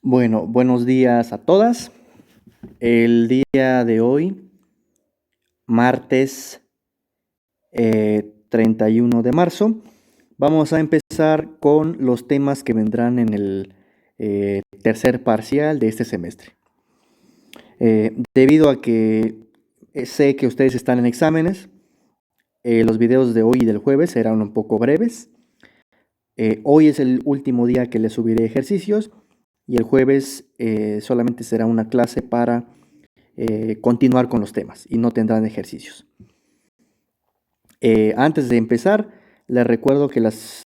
Bueno, buenos días a todas. El día de hoy, martes 31 de marzo, vamos a empezar con los temas que vendrán en el tercer parcial de este semestre. Debido a que sé que ustedes están en exámenes, los videos de hoy y del jueves serán un poco breves. Hoy es el último día que les subiré ejercicios y el jueves solamente será una clase para continuar con los temas y no tendrán ejercicios. Antes de empezar, les recuerdo que las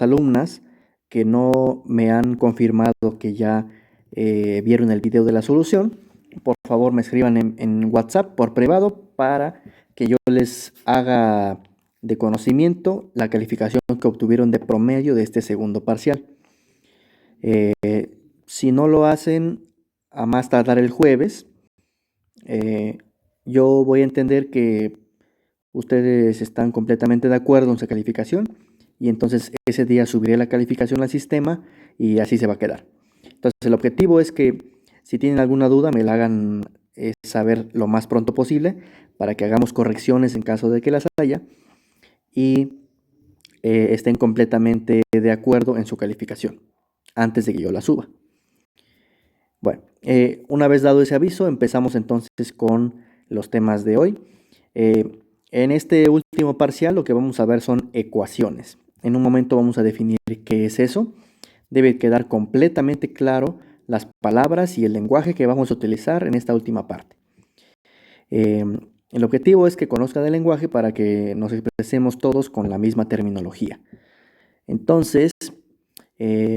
alumnas que no me han confirmado que ya vieron el video de la solución, por favor me escriban en WhatsApp por privado para que yo les haga de conocimiento la calificación que obtuvieron de promedio de este segundo parcial. Si no lo hacen a más tardar el jueves, yo voy a entender que ustedes están completamente de acuerdo en su calificación y entonces ese día subiré la calificación al sistema y así se va a quedar. Entonces el objetivo es que si tienen alguna duda me la hagan saber lo más pronto posible para que hagamos correcciones en caso de que las haya y estén completamente de acuerdo en su calificación antes de que yo la suba. Bueno, una vez dado ese aviso, empezamos entonces con los temas de hoy. En este último parcial lo que vamos a ver son ecuaciones. En un momento vamos a definir qué es eso. Debe quedar completamente claro las palabras y el lenguaje que vamos a utilizar en esta última parte. El objetivo es que conozcan el lenguaje para que nos expresemos todos con la misma terminología. Entonces,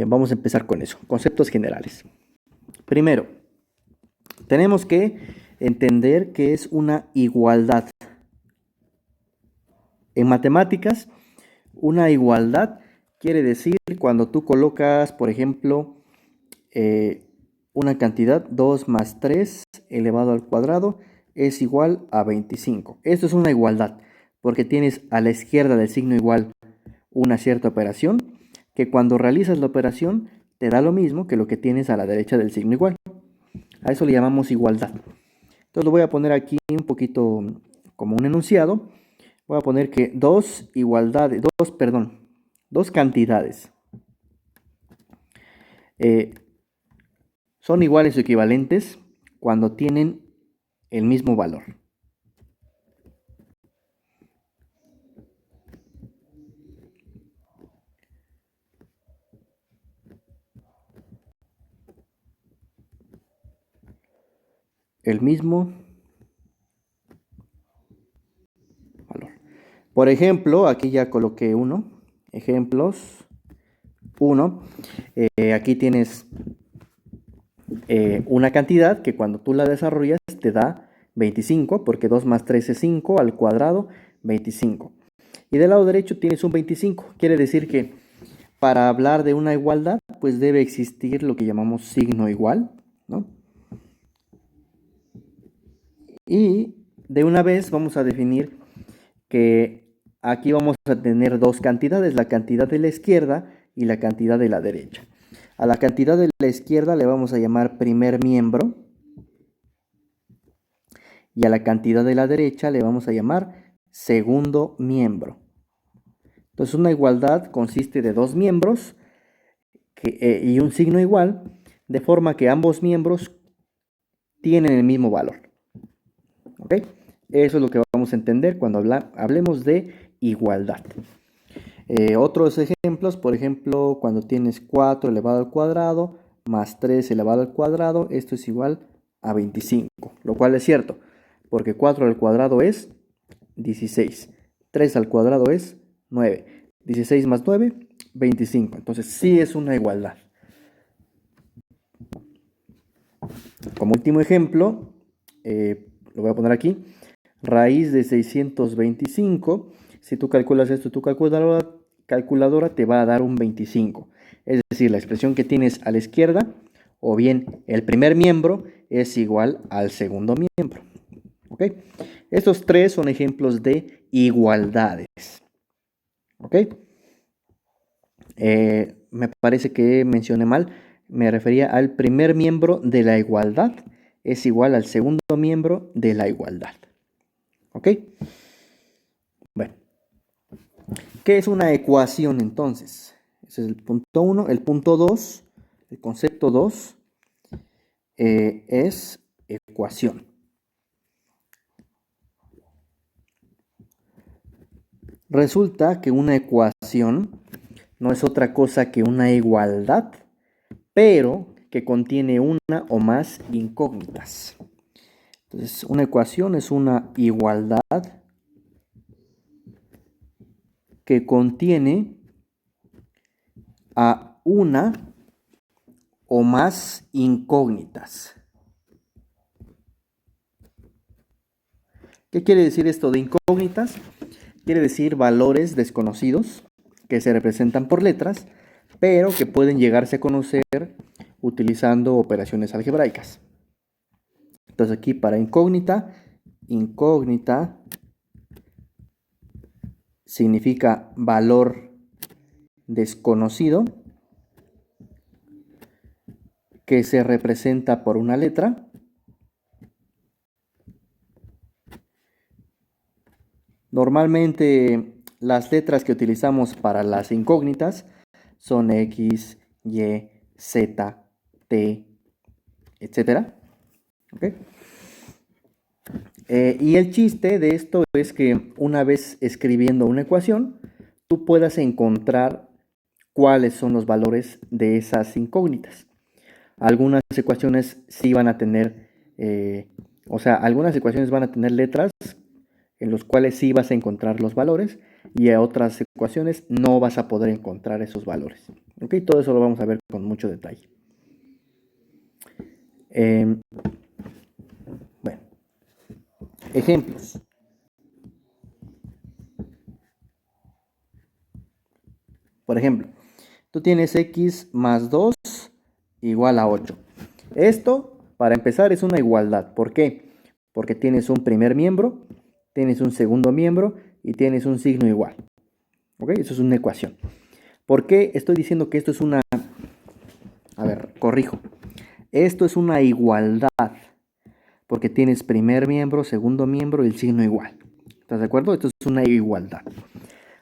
vamos a empezar con eso, conceptos generales. Primero, tenemos que entender qué es una igualdad. En matemáticas, una igualdad quiere decir cuando tú colocas, por ejemplo, una cantidad 2 más 3 elevado al cuadrado es igual a 25. Esto es una igualdad porque tienes a la izquierda del signo igual una cierta operación que cuando realizas la operación te da lo mismo que lo que tienes a la derecha del signo igual. A eso le llamamos igualdad. Entonces lo voy a poner aquí un poquito como un enunciado. Voy a poner que dos cantidades son iguales o equivalentes cuando tienen el mismo valor. El mismo valor. Por ejemplo, aquí ya coloqué uno. Ejemplos. 1. Aquí tienes una cantidad que cuando tú la desarrollas te da 25, porque 2 más 3 es 5 al cuadrado, 25. Y del lado derecho tienes un 25. Quiere decir que para hablar de una igualdad, pues debe existir lo que llamamos signo igual, ¿no? Y de una vez vamos a definir que aquí vamos a tener dos cantidades, la cantidad de la izquierda y la cantidad de la derecha. A la cantidad de la izquierda le vamos a llamar primer miembro y a la cantidad de la derecha le vamos a llamar segundo miembro. Entonces una igualdad consiste de dos miembros y un signo igual, de forma que ambos miembros tienen el mismo valor. ¿Ok? Eso es lo que vamos a entender cuando hablemos de igualdad. Otros ejemplos, por ejemplo, cuando tienes 4 elevado al cuadrado más 3 elevado al cuadrado, esto es igual a 25, lo cual es cierto, porque 4 al cuadrado es 16, 3 al cuadrado es 9, 16 más 9, 25, entonces sí es una igualdad. Como último ejemplo, lo voy a poner aquí, raíz de 625, si tú calculas esto, tu calculadora te va a dar un 25. Es decir, la expresión que tienes a la izquierda, o bien el primer miembro, es igual al segundo miembro. ¿Ok? Estos tres son ejemplos de igualdades. ¿Ok? Me parece que mencioné mal. me refería al primer miembro de la igualdad es igual al segundo miembro de la igualdad. ¿Ok? Bueno, ¿qué es una ecuación entonces? Ese es el punto 1. El punto 2, el concepto 2, es ecuación. Resulta que una ecuación no es otra cosa que una igualdad, pero que contiene una o más incógnitas. Entonces, una ecuación es una igualdad que contiene a una o más incógnitas. ¿Qué quiere decir esto de incógnitas? Quiere decir valores desconocidos que se representan por letras, pero que pueden llegarse a conocer utilizando operaciones algebraicas. Entonces aquí para incógnita significa valor desconocido que se representa por una letra. Normalmente las letras que utilizamos para las incógnitas son X, Y, Z, T, etc. ¿Okay? Y el chiste de esto es que una vez escribiendo una ecuación, tú puedas encontrar cuáles son los valores de esas incógnitas. Algunas ecuaciones sí van a tener, algunas ecuaciones van a tener letras en los cuales sí vas a encontrar los valores y a otras ecuaciones no vas a poder encontrar esos valores. ¿Ok? Todo eso lo vamos a ver con mucho detalle. Bueno, ejemplos. Por ejemplo, tú tienes x más 2 igual a 8. Esto, para empezar, es una igualdad. ¿Por qué? Porque tienes un primer miembro, tienes un segundo miembro y tienes un signo igual. ¿Ok? Eso es una ecuación. ¿Por qué estoy diciendo que esto es una... A ver, corrijo. Esto es una igualdad. Porque tienes primer miembro, segundo miembro y el signo igual. ¿Estás de acuerdo? Esto es una igualdad.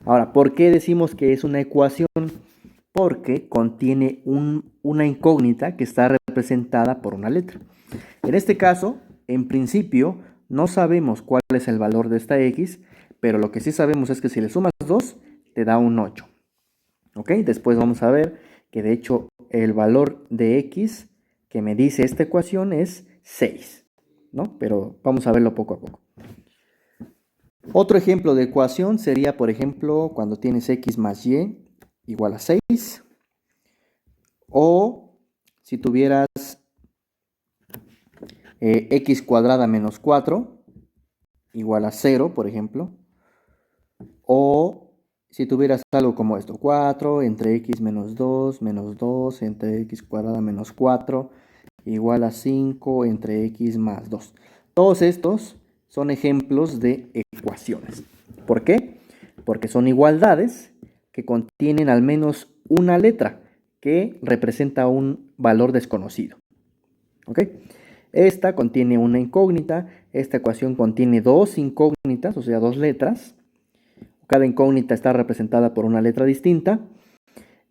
Ahora, ¿por qué decimos que es una ecuación? Porque contiene una incógnita que está representada por una letra. En este caso, en principio, no sabemos cuál es el valor de esta x, pero lo que sí sabemos es que si le sumas 2, te da un 8. ¿Ok? Después vamos a ver que de hecho el valor de x que me dice esta ecuación es 6, ¿no? Pero vamos a verlo poco a poco. Otro ejemplo de ecuación sería, por ejemplo, cuando tienes x más y igual a 6. O si tuvieras x cuadrada menos 4 igual a 0, por ejemplo. O si tuvieras algo como esto, 4 entre x menos 2 entre x cuadrada menos 4 igual a 5 entre x más 2. Todos estos son ejemplos de ecuaciones. ¿Por qué? Porque son igualdades que contienen al menos una letra que representa un valor desconocido. ¿Ok? Esta contiene una incógnita, esta ecuación contiene dos incógnitas, o sea, dos letras. Cada incógnita está representada por una letra distinta.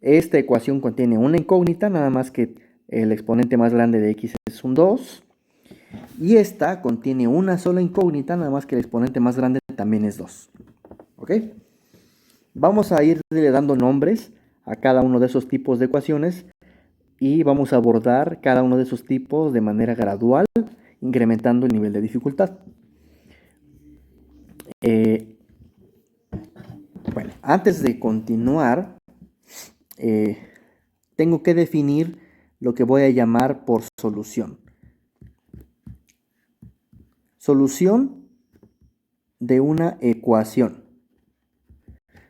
Esta ecuación contiene una incógnita, nada más que el exponente más grande de x es un 2. Y esta contiene una sola incógnita, nada más que el exponente más grande también es 2. ¿Ok? Vamos a irle dando nombres a cada uno de esos tipos de ecuaciones y vamos a abordar cada uno de esos tipos de manera gradual, incrementando el nivel de dificultad. Bueno, antes de continuar, tengo que definir lo que voy a llamar por solución. Solución de una ecuación.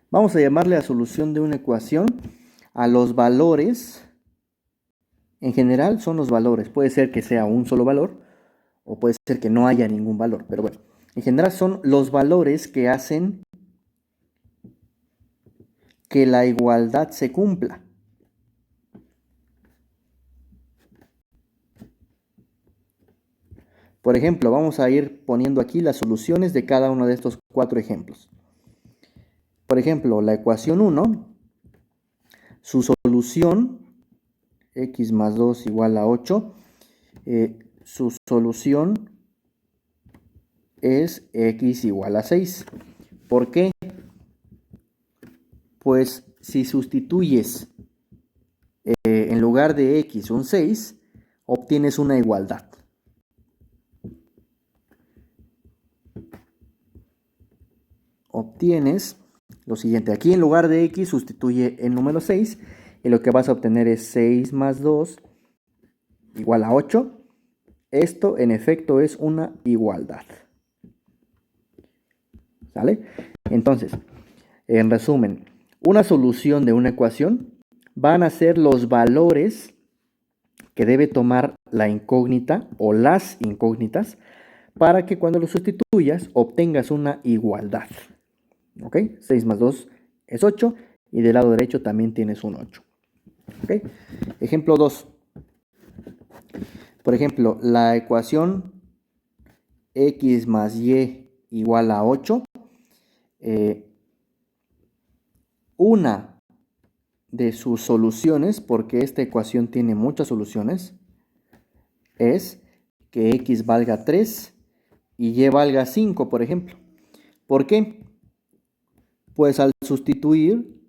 Vamos a llamarle a solución de una ecuación a los valores. En general son los valores. Puede ser que sea un solo valor o puede ser que no haya ningún valor. Pero bueno, en general son los valores que hacen que la igualdad se cumpla. Por ejemplo, vamos a ir poniendo aquí las soluciones de cada uno de estos 4 ejemplos. Por ejemplo, la ecuación 1, su solución, x más 2 igual a 8, su solución es x igual a 6. ¿Por qué? Pues si sustituyes en lugar de x un 6, obtienes una igualdad. Obtienes lo siguiente. Aquí en lugar de x sustituye el número 6 y lo que vas a obtener es 6 más 2 igual a 8. Esto en efecto es una igualdad. ¿Sale? Entonces, en resumen, una solución de una ecuación van a ser los valores que debe tomar la incógnita o las incógnitas para que cuando lo sustituyas obtengas una igualdad. ¿Ok? 6 más 2 es 8 y del lado derecho también tienes un 8. ¿Ok? Ejemplo 2. Por ejemplo, la ecuación x más y igual a 8. Una de sus soluciones, porque esta ecuación tiene muchas soluciones, es que x valga 3 y y valga 5, por ejemplo. ¿Por qué? Pues al sustituir,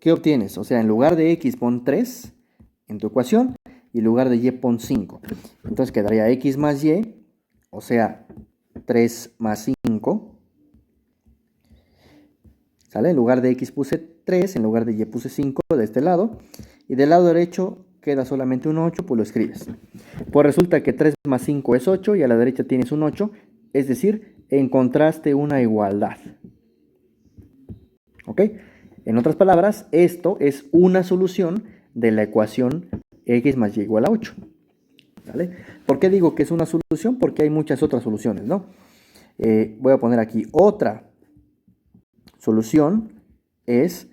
¿qué obtienes? O sea, en lugar de x pon 3 en tu ecuación y en lugar de y pon 5. Entonces quedaría x más y, o sea, 3 más 5. ¿Sale? En lugar de x puse 3, en lugar de y puse 5 de este lado. Y del lado derecho queda solamente un 8, pues lo escribes. Pues resulta que 3 más 5 es 8 y a la derecha tienes un 8. Es decir, encontraste una igualdad. ¿Ok? En otras palabras, esto es una solución de la ecuación x más y igual a 8. ¿Vale? ¿Por qué digo que es una solución? Porque hay muchas otras soluciones, ¿no? Voy a poner aquí otra solución. Es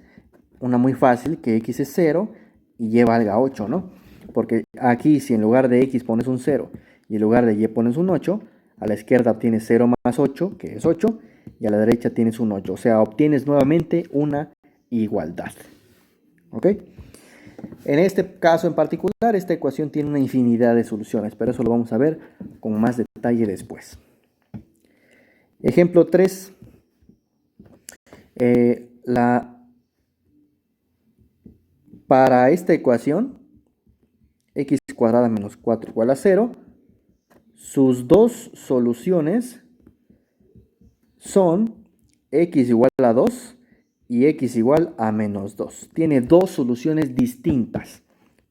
una muy fácil, que x es 0 y y valga 8, ¿no? Porque aquí si en lugar de x pones un 0 y en lugar de y pones un 8, a la izquierda obtienes 0 más 8, que es 8, y a la derecha tienes un 8. O sea, obtienes nuevamente una igualdad. ¿Ok? En este caso en particular, esta ecuación tiene una infinidad de soluciones, pero eso lo vamos a ver con más detalle después. Ejemplo 3. Para esta ecuación, x cuadrada menos 4 igual a 0, sus dos soluciones son x igual a 2 y x igual a menos 2. Tiene dos soluciones distintas.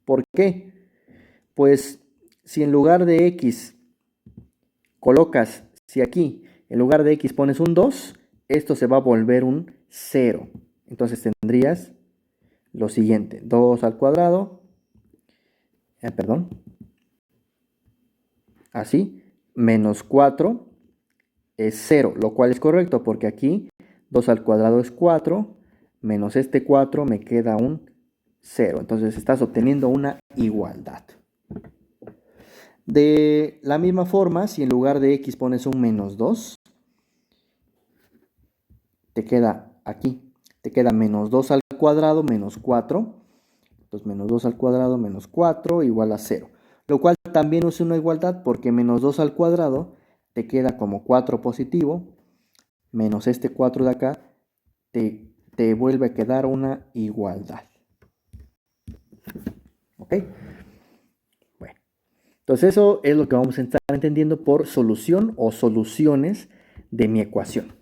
¿Por qué? Pues si en lugar de x colocas, si aquí en lugar de x pones un 2, esto se va a volver un 0. Entonces tendrías lo siguiente, 2 al cuadrado, así, menos 4 es 0, lo cual es correcto porque aquí 2 al cuadrado es 4, menos este 4 me queda un 0. Entonces estás obteniendo una igualdad. De la misma forma, si en lugar de x pones un menos 2, te queda aquí, te queda menos 2 al cuadrado menos 4. Entonces menos 2 al cuadrado menos 4 igual a 0. Lo cual también es una igualdad porque menos 2 al cuadrado te queda como 4 positivo, menos este 4 de acá te vuelve a quedar una igualdad. ¿Ok? Bueno, entonces eso es lo que vamos a estar entendiendo por solución o soluciones de mi ecuación.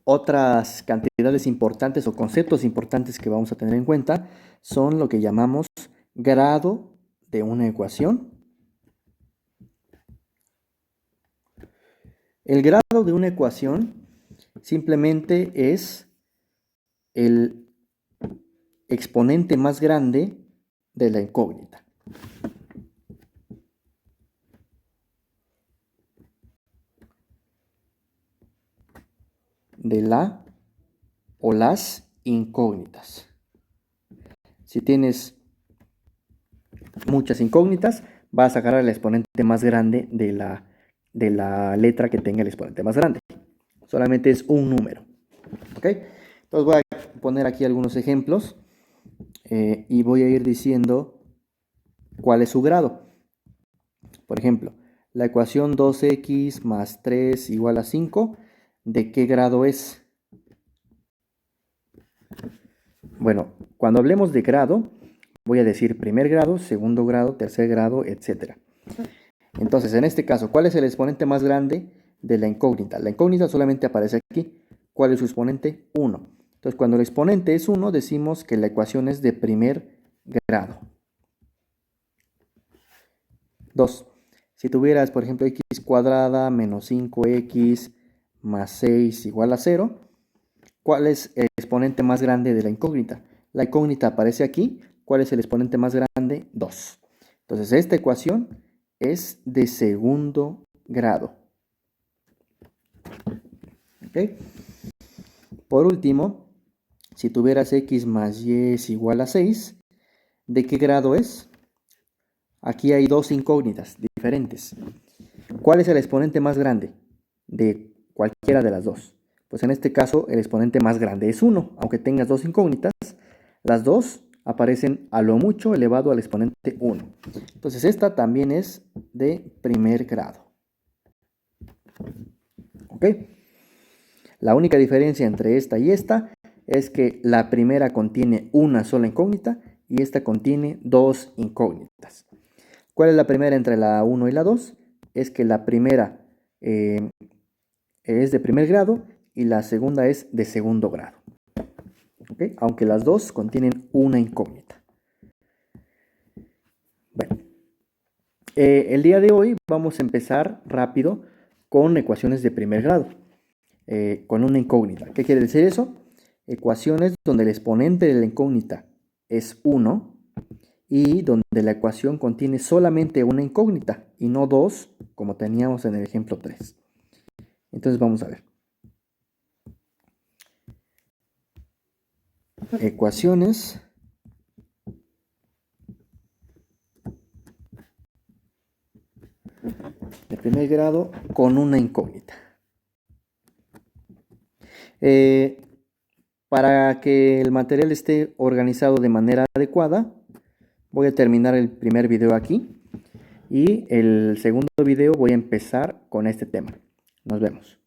Otras cantidades importantes o conceptos importantes que vamos a tener en cuenta son lo que llamamos grado de una ecuación. El grado de una ecuación simplemente es el exponente más grande de la incógnita. De la o las incógnitas. Si tienes muchas incógnitas, vas a agarrar el exponente más grande de la letra que tenga el exponente más grande. Solamente es un número. ¿Ok? Entonces voy a poner aquí algunos ejemplos y voy a ir diciendo cuál es su grado. Por ejemplo, la ecuación 2x más 3 igual a 5, ¿de qué grado es? Bueno, cuando hablemos de grado, voy a decir primer grado, segundo grado, tercer grado, etc. Entonces, en este caso, ¿cuál es el exponente más grande de la incógnita? La incógnita solamente aparece aquí. ¿Cuál es su exponente? 1. Entonces, cuando el exponente es 1, decimos que la ecuación es de primer grado. 2. Si tuvieras, por ejemplo, x cuadrada menos 5x más 6 igual a 0, ¿cuál es el exponente más grande de la incógnita? La incógnita aparece aquí. ¿Cuál es el exponente más grande? 2. Entonces, esta ecuación es de segundo grado. ¿Ok? Por último, si tuvieras x más y es igual a 6, ¿de qué grado es? Aquí hay dos incógnitas diferentes. ¿Cuál es el exponente más grande de cualquiera de las dos? Pues en este caso el exponente más grande es 1. Aunque tengas dos incógnitas, las dos aparecen a lo mucho elevado al exponente 1. Entonces esta también es de primer grado. ¿Ok? La única diferencia entre esta y esta es que la primera contiene una sola incógnita y esta contiene dos incógnitas. ¿Cuál es la primera entre la 1 y la 2? Es que la primera es de primer grado y la segunda es de segundo grado. ¿Okay? Aunque las dos contienen una incógnita. Bueno, el día de hoy vamos a empezar rápido con ecuaciones de primer grado, con una incógnita. ¿Qué quiere decir eso? Ecuaciones donde el exponente de la incógnita es 1 y donde la ecuación contiene solamente una incógnita y no dos, como teníamos en el ejemplo 3. Entonces vamos a ver. Ecuaciones de primer grado con una incógnita. Para que el material esté organizado de manera adecuada, voy a terminar el primer video aquí y el segundo video voy a empezar con este tema. Nos vemos.